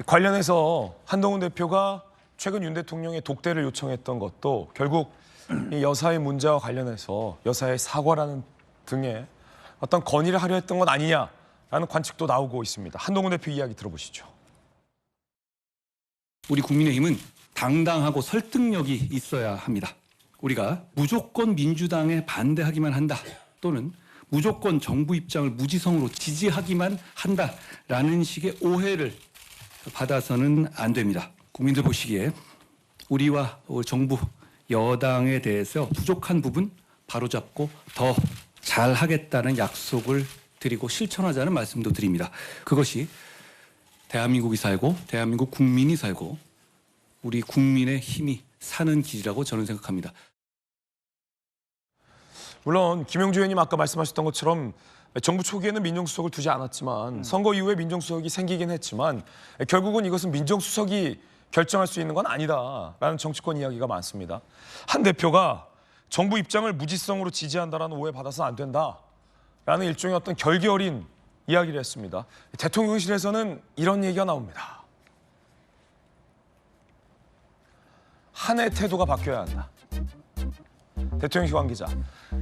관련해서 한동훈 대표가 최근 윤 대통령의 독대를 요청했던 것도 결국 이 여사의 문제와 관련해서 여사의 사과라는 등의 어떤 건의를 하려 했던 것 아니냐라는 관측도 나오고 있습니다. 한동훈 대표 이야기 들어보시죠. 우리 국민의힘은 당당하고 설득력이 있어야 합니다. 우리가 무조건 민주당에 반대하기만 한다 또는 무조건 정부 입장을 무지성으로 지지하기만 한다라는 식의 오해를 받아서는 안 됩니다. 국민들 보시기에 우리와 정부, 여당에 대해서 부족한 부분 바로잡고 더 잘하겠다는 약속을 드리고 실천하자는 말씀도 드립니다. 그것이 대한민국이 살고 대한민국 국민이 살고 우리 국민의 힘이 사는 길이라고 저는 생각합니다. 물론 김영주 의원님 아까 말씀하셨던 것처럼 정부 초기에는 민정수석을 두지 않았지만 선거 이후에 민정수석이 생기긴 했지만 결국은 이것은 민정수석이 결정할 수 있는 건 아니다라는 정치권 이야기가 많습니다. 한 대표가 정부 입장을 무지성으로 지지한다라는 오해 받아서는 안 된다라는 일종의 어떤 결기 어린 이야기를 했습니다. 대통령실에서는 이런 얘기가 나옵니다. 한의 태도가 바뀌어야 한다. 대통령실 관계자,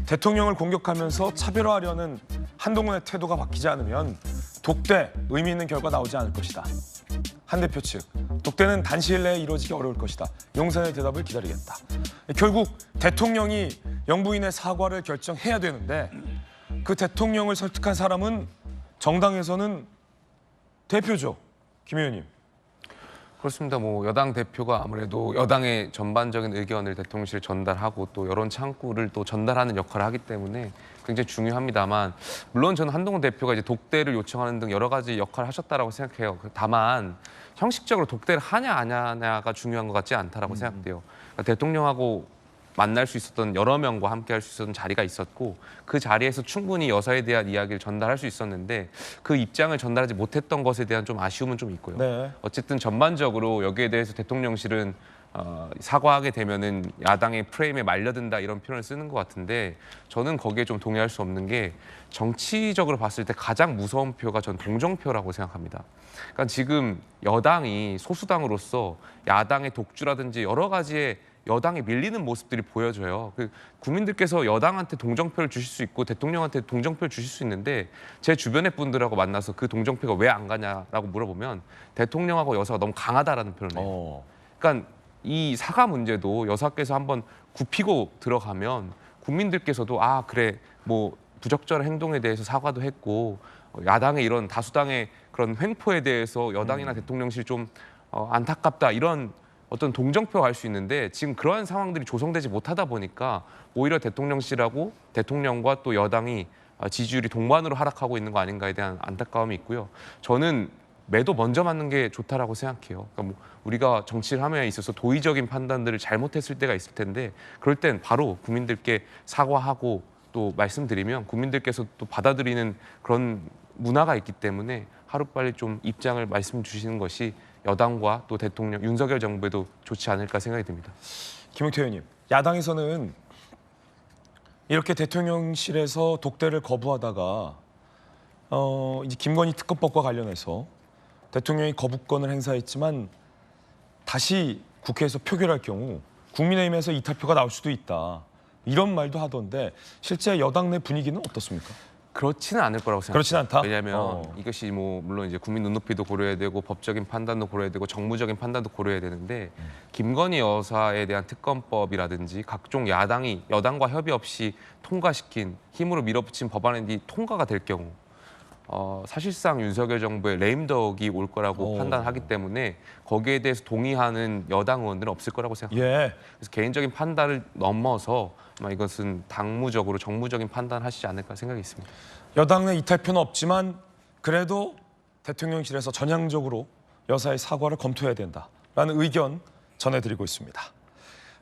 대통령을 공격하면서 차별화하려는 한동훈의 태도가 바뀌지 않으면 독대, 의미 있는 결과 나오지 않을 것이다. 한 대표 측, 독대는 단시일 내에 이루어지기 어려울 것이다. 용산의 대답을 기다리겠다. 결국 대통령이 영부인의 사과를 결정해야 되는데 그 대통령을 설득한 사람은 정당에서는 대표죠. 김 의원님. 그렇습니다. 뭐 여당 대표가 아무래도 여당의 전반적인 의견을 대통령실에 전달하고 또 여론 창구를 또 전달하는 역할을 하기 때문에 굉장히 중요합니다만 물론 저는 한동훈 대표가 이제 독대를 요청하는 등 여러 가지 역할을 하셨다라고 생각해요. 다만 형식적으로 독대를 하냐 안 하냐가 중요한 것 같지 않다라고 생각돼요. 그러니까 대통령하고 만날 수 있었던 여러 명과 함께 할 수 있었던 자리가 있었고 그 자리에서 충분히 여사에 대한 이야기를 전달할 수 있었는데 그 입장을 전달하지 못했던 것에 대한 좀 아쉬움은 좀 있고요. 네. 어쨌든 전반적으로 여기에 대해서 대통령실은 사과하게 되면은 야당의 프레임에 말려든다 이런 표현을 쓰는 것 같은데 저는 거기에 좀 동의할 수 없는 게 정치적으로 봤을 때 가장 무서운 표가 전 동정표라고 생각합니다. 그러니까 지금 여당이 소수당으로서 야당의 독주라든지 여러 가지의 여당에 밀리는 모습들이 보여져요. 국민들께서 여당한테 동정표를 주실 수 있고 대통령한테 동정표를 주실 수 있는데 제 주변의 분들하고 만나서 그 동정표가 왜 안 가냐라고 물어보면 대통령하고 여사가 너무 강하다라는 표현을 해요. 그러니까 이 사과 문제도 여사께서 한번 굽히고 들어가면 국민들께서도 아 그래 뭐 부적절한 행동에 대해서 사과도 했고 야당의 이런 다수당의 그런 횡포에 대해서 여당이나 대통령실 좀 안타깝다 이런 어떤 동정표가 할 수 있는데 지금 그러한 상황들이 조성되지 못하다 보니까 오히려 대통령실하고 대통령과 또 여당이 지지율이 동반으로 하락하고 있는 거 아닌가에 대한 안타까움이 있고요. 저는 매도 먼저 맞는 게 좋다라고 생각해요. 그러니까 뭐 우리가 정치를 함에 있어서 도의적인 판단들을 잘못했을 때가 있을 텐데 그럴 땐 바로 국민들께 사과하고 또 말씀드리면 국민들께서 또 받아들이는 그런 문화가 있기 때문에 하루빨리 좀 입장을 말씀 주시는 것이 여당과 또 대통령, 윤석열 정부에도 좋지 않을까 생각이 듭니다. 김용태 의원님, 야당에서는 이렇게 대통령실에서 독대를 거부하다가 이제 김건희 특검법과 관련해서 대통령이 거부권을 행사했지만 다시 국회에서 표결할 경우 국민의힘에서 이탈표가 나올 수도 있다. 이런 말도 하던데 실제 여당 내 분위기는 어떻습니까? 그렇지는 않을 거라고 생각합니다. 그렇진 않다? 왜냐하면 이것이 뭐 물론 이제 국민 눈높이도 고려해야 되고 법적인 판단도 고려해야 되고 정무적인 판단도 고려해야 되는데 김건희 여사에 대한 특검법이라든지 각종 야당이 여당과 협의 없이 통과시킨 힘으로 밀어붙인 법안이 통과가 될 경우 사실상 윤석열 정부의 레임덕이 올 거라고 판단하기 때문에 거기에 대해서 동의하는 여당 의원들은 없을 거라고 생각합니다. 예. 그래서 개인적인 판단을 넘어서 아마 이것은 당무적으로 정무적인 판단을 하시지 않을까 생각이 있습니다. 여당 내 이탈표는 없지만 그래도 대통령실에서 전향적으로 여사의 사과를 검토해야 된다라는 의견 전해드리고 있습니다.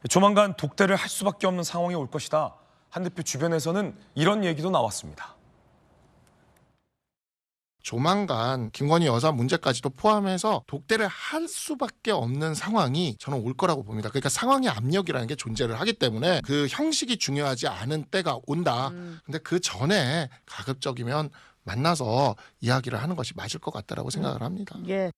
조만간 독대를 할 수밖에 없는 상황이 올 것이다. 한 대표 주변에서는 이런 얘기도 나왔습니다. 조만간 김건희 여사 문제까지도 포함해서 독대를 할 수밖에 없는 상황이 저는 올 거라고 봅니다. 그러니까 상황의 압력이라는 게 존재를 하기 때문에 그 형식이 중요하지 않은 때가 온다. 근데 그 전에 가급적이면 만나서 이야기를 하는 것이 맞을 것 같다라고 생각을 합니다. 예.